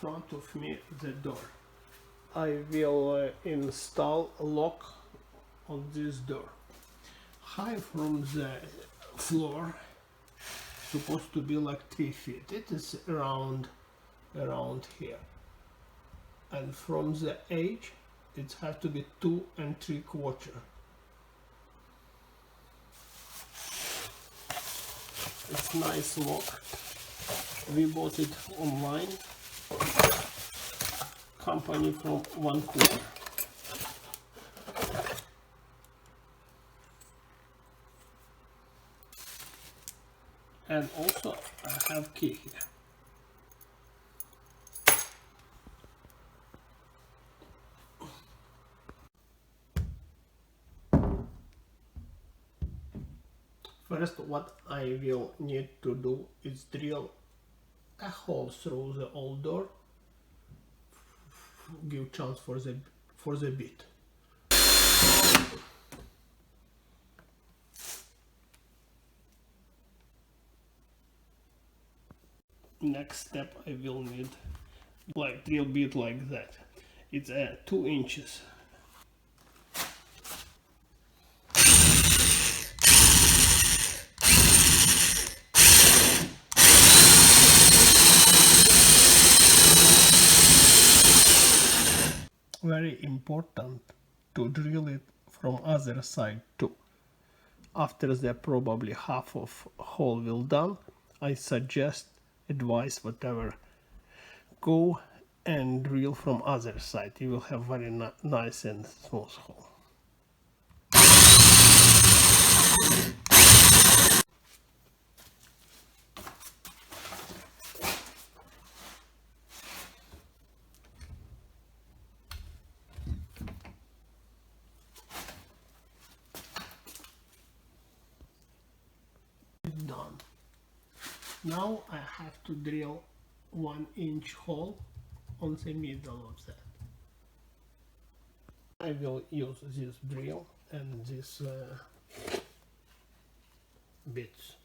front of me the door. I will install a lock on this door. High from the floor, supposed to be like 3 feet. It is around here. And from the edge, it has to be 2 3/4. It's nice lock. We bought it online. Company from Vancouver. And also I have key here. First, what I will need to do is drill a hole through the old door, give chance for the bit. Next step, I will need like drill bit like that. It's 2 inches. Very important to drill it from other side too. After the probably half of hole will done, I suggest, advise, whatever, go and drill from other side. You will have very nice and smooth hole. Done. Now I have to drill 1 inch hole on the middle of that. I will use this drill and this bits.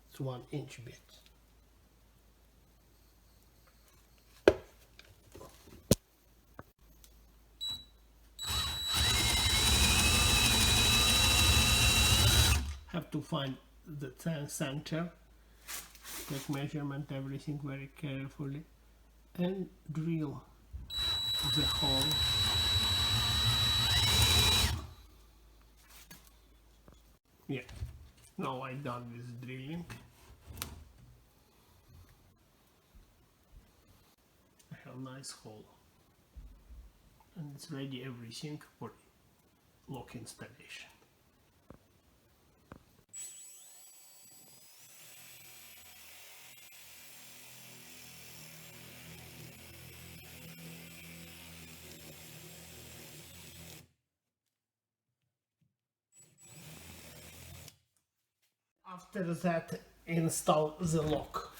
It's 1 inch bits. Have to find the center, take measurement, everything very carefully, and drill the hole. Yeah, now I'm done with drilling. I have a nice hole, and it's ready everything for lock installation. After that, install the lock.